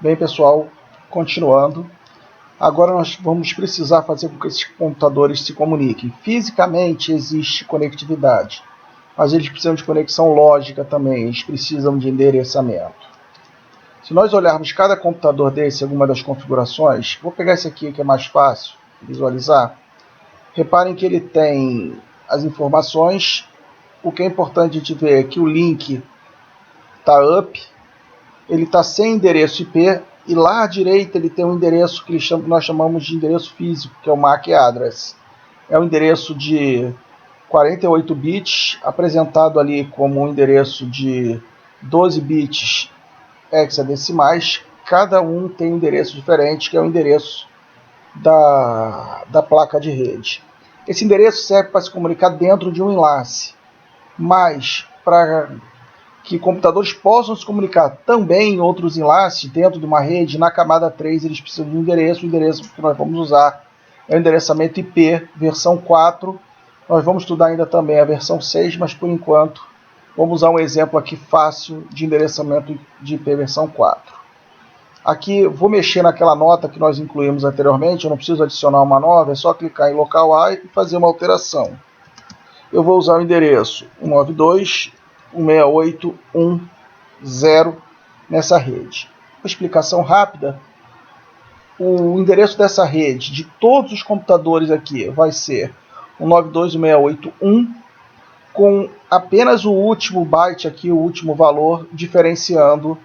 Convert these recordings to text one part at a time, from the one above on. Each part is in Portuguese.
Bem, pessoal, continuando. Agora nós vamos precisar fazer com que esses computadores se comuniquem. Fisicamente existe conectividade, mas eles precisam de conexão lógica também, eles precisam de endereçamento. Se nós olharmos cada computador desse, alguma das configurações, vou pegar esse aqui que é mais fácil visualizar. Reparem que ele tem as informações. O que é importante a gente ver é que o link está up, ele está sem endereço IP, e lá à direita ele tem um endereço que nós chamamos de endereço físico, que é o MAC address. É um endereço de 48 bits, apresentado ali como um endereço de 12 bits hexadecimais. Cada um tem um endereço diferente, que é o endereço da placa de rede. Esse endereço serve para se comunicar dentro de um enlace, mas para que computadores possam se comunicar também em outros enlaces dentro de uma rede, na camada 3 eles precisam de um endereço. O endereço que nós vamos usar é o endereçamento IP versão 4. Nós vamos estudar ainda também a versão 6, mas por enquanto vamos usar um exemplo aqui fácil de endereçamento de IP versão 4. Aqui vou mexer naquela nota que nós incluímos anteriormente, eu não preciso adicionar uma nova, é só clicar em local A e fazer uma alteração. Eu vou usar o endereço 192.168.1.0 nessa rede. Uma explicação rápida: o endereço dessa rede de todos os computadores aqui vai ser 192.168.1, com apenas o último byte aqui, o último valor, diferenciando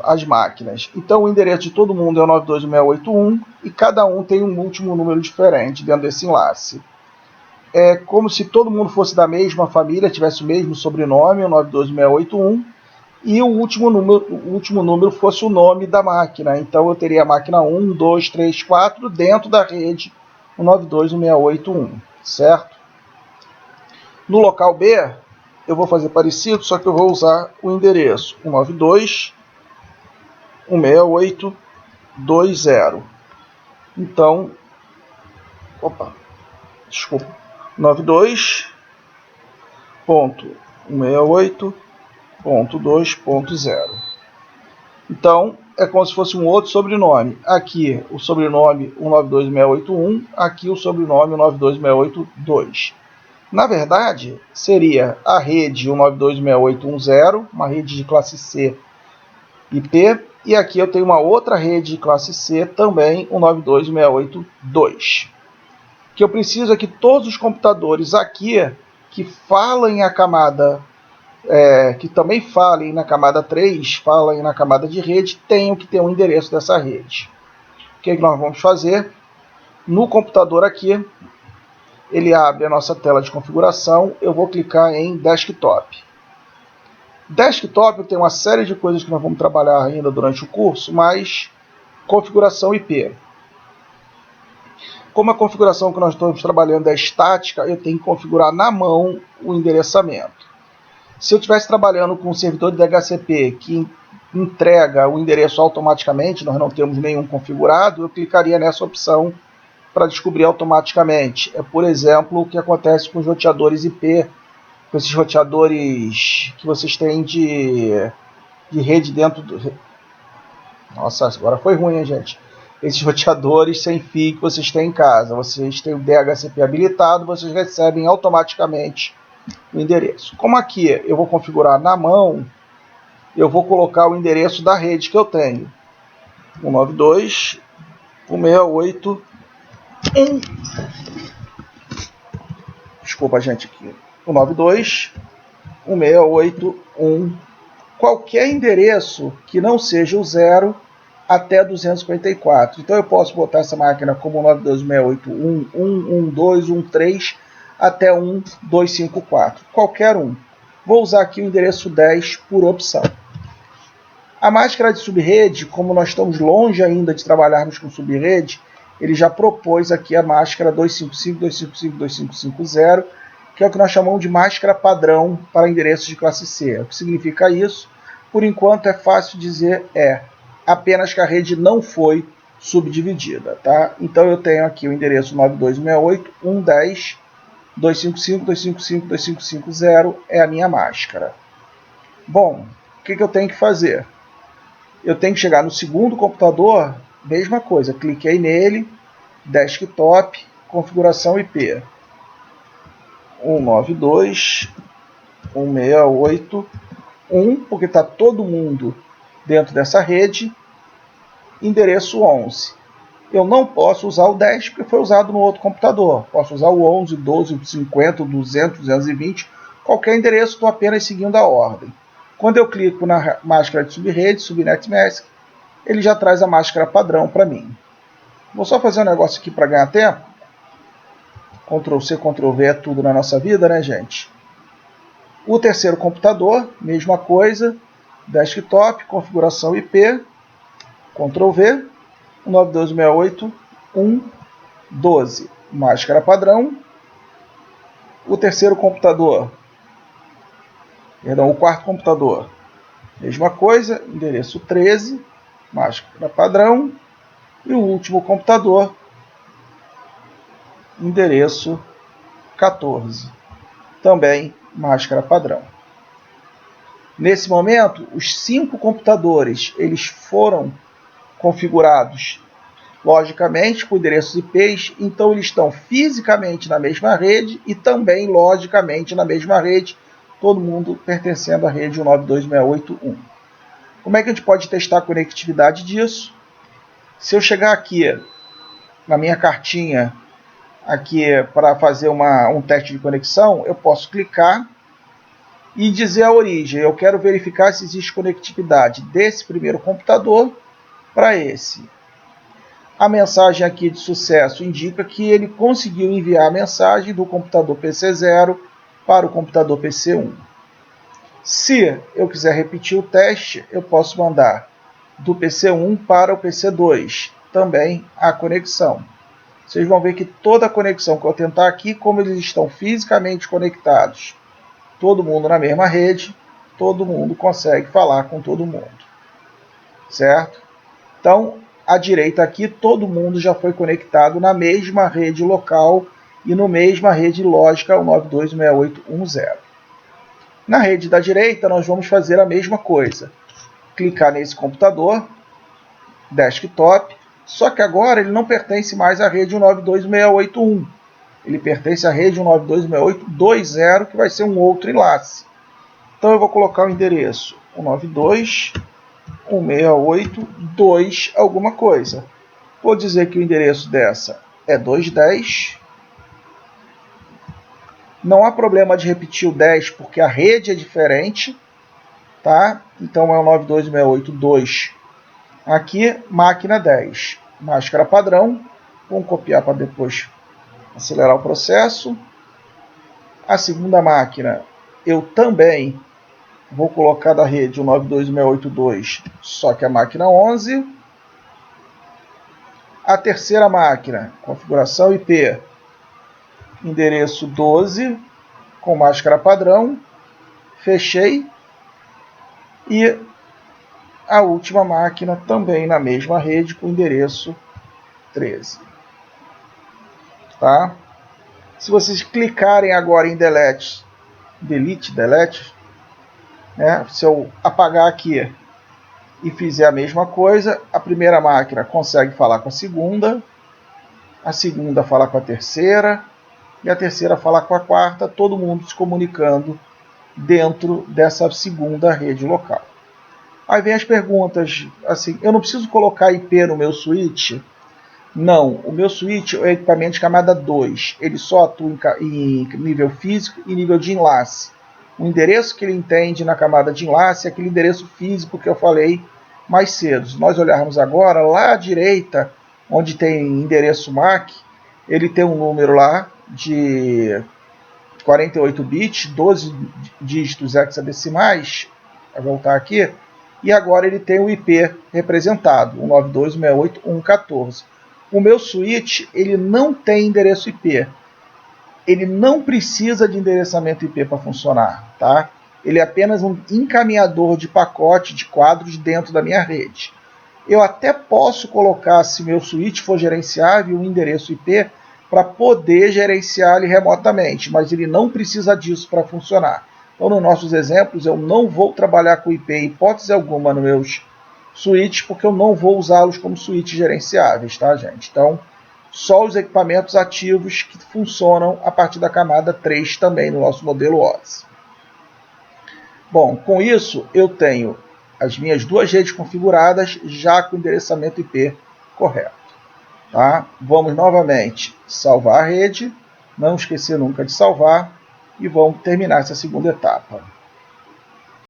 as máquinas. Então o endereço de todo mundo é o 192.168.1 e cada um tem um último número diferente dentro desse enlace. É como se todo mundo fosse da mesma família, tivesse o mesmo sobrenome, o 92681, e o último número fosse o nome da máquina. Então eu teria a máquina 1, 2, 3, 4 dentro da rede 192.168.1, certo? No local B, eu vou fazer parecido, só que eu vou usar o endereço 192.168.2.0. Então, 92.168.2.0. Então, é como se fosse um outro sobrenome. Aqui o sobrenome 192.168.1, aqui o sobrenome 192.168.2. Na verdade, seria a rede 192.168.1.0, uma rede de classe C IP, e aqui eu tenho uma outra rede de classe C, também 192.168.2. O que eu preciso é que todos os computadores aqui que falem a camada, que também falem na camada 3, falem na camada de rede, tenham que ter um endereço dessa rede. O que nós vamos fazer? No computador aqui, ele abre a nossa tela de configuração, eu vou clicar em Desktop. Desktop tem uma série de coisas que nós vamos trabalhar ainda durante o curso, mas configuração IP. Como a configuração que nós estamos trabalhando é estática, eu tenho que configurar na mão o endereçamento. Se eu estivesse trabalhando com um servidor de DHCP que entrega o endereço automaticamente, nós não temos nenhum configurado, eu clicaria nessa opção para descobrir automaticamente. É, por exemplo, o que acontece com os roteadores IP, com esses roteadores que vocês têm de rede dentro do... Nossa, agora foi ruim, hein, gente? Esses roteadores sem fio que vocês têm em casa. Vocês têm o DHCP habilitado, vocês recebem automaticamente o endereço. Como aqui eu vou configurar na mão, eu vou colocar o endereço da rede que eu tenho. 192.168.1. Desculpa, gente, aqui. 192.168.1. Qualquer endereço que não seja o 0 até 254. Então eu posso botar essa máquina como 92.168.1.1.12.1.3 até 1.254. Qualquer um. Vou usar aqui o endereço 10 por opção. A máscara de subrede, como nós estamos longe ainda de trabalharmos com subrede, ele já propôs aqui a máscara 255.255.255.0, que é o que nós chamamos de máscara padrão para endereços de classe C. O que significa isso? Por enquanto é fácil dizer, apenas que a rede não foi subdividida, tá? Então eu tenho aqui o endereço 92.168.1.10.255.255.255.0 é a minha máscara. Bom, o que eu tenho que fazer? eu tenho que chegar no segundo computador, mesma coisa, cliquei nele, desktop, configuração IP, 192.168.1, porque está todo mundo dentro dessa rede, endereço 11. Eu não posso usar o 10 porque foi usado no outro computador. Posso usar o 11, 12, 50, 200, 220, qualquer endereço, estou apenas seguindo a ordem. Quando eu clico na máscara de subrede, Subnet Mask, ele já traz a máscara padrão para mim. Vou só fazer um negócio aqui para ganhar tempo. Ctrl C, Ctrl V é tudo na nossa vida, né, gente? O terceiro computador, mesma coisa, desktop, configuração IP, Ctrl V, 192.168.1.12, máscara padrão. O terceiro computador, perdão, o quarto computador, mesma coisa, endereço 13, máscara padrão. E o último computador, endereço 14, também máscara padrão. Nesse momento, os 5 computadores eles foram configurados logicamente com endereços IPs, então eles estão fisicamente na mesma rede e também logicamente na mesma rede, todo mundo pertencendo à rede 192.168.1. Como é que a gente pode testar a conectividade disso? Se eu chegar aqui na minha cartinha aqui para fazer um teste de conexão, eu posso clicar e dizer a origem. Eu quero verificar se existe conectividade desse primeiro computador para esse. A mensagem aqui de sucesso indica que ele conseguiu enviar a mensagem do computador PC0 para o computador PC1. Se eu quiser repetir o teste, eu posso mandar do PC1 para o PC2, também a conexão. Vocês vão ver que toda a conexão que eu tentar aqui, como eles estão fisicamente conectados, todo mundo na mesma rede, todo mundo consegue falar com todo mundo. Certo? Então, à direita aqui, todo mundo já foi conectado na mesma rede local e na mesma rede lógica 192.168.1.0. Na rede da direita, nós vamos fazer a mesma coisa. Clicar nesse computador, desktop, só que agora ele não pertence mais à rede 192.168.1. Ele pertence à rede 192.168.2.0, que vai ser um outro enlace. Então eu vou colocar o endereço 192.168.2 alguma coisa. Vou dizer que o endereço dessa é 210. Não há problema de repetir o 10 porque a rede é diferente, tá? Então é o 192.168.2. Aqui, máquina 10, máscara padrão. Vamos copiar para depois acelerar o processo. A segunda máquina eu também vou colocar da rede 192.168.2, só que a máquina 11. A terceira máquina, configuração IP, endereço 12, com máscara padrão. Fechei. E a última máquina também na mesma rede, com endereço 13. Tá? Se vocês clicarem agora em delete, né? Se eu apagar aqui e fizer a mesma coisa, a primeira máquina consegue falar com a segunda fala com a terceira, e a terceira fala com a quarta, todo mundo se comunicando dentro dessa segunda rede local. Aí vem as perguntas, assim, eu não preciso colocar IP no meu switch? Não, o meu switch é equipamento de camada 2, ele só atua em nível físico e nível de enlace. O endereço que ele entende na camada de enlace é aquele endereço físico que eu falei mais cedo. Se nós olharmos agora, lá à direita, onde tem endereço MAC, ele tem um número lá de 48 bits, 12 dígitos hexadecimais, vai voltar aqui, e agora ele tem o IP representado, 192.168.1.14. O meu switch ele não tem endereço IP. Ele não precisa de endereçamento IP para funcionar, tá? Ele é apenas um encaminhador de pacote de quadros dentro da minha rede. Eu até posso colocar, se meu switch for gerenciável, um endereço IP para poder gerenciar ele remotamente, mas ele não precisa disso para funcionar. Então, nos nossos exemplos, eu não vou trabalhar com IP em hipótese alguma nos meus switches, porque eu não vou usá-los como switches gerenciáveis, tá, gente? Então, só os equipamentos ativos que funcionam a partir da camada 3 também no nosso modelo OSI. Bom, com isso eu tenho as minhas duas redes configuradas já com o endereçamento IP correto. Tá? Vamos novamente salvar a rede, não esquecer nunca de salvar e vamos terminar essa segunda etapa.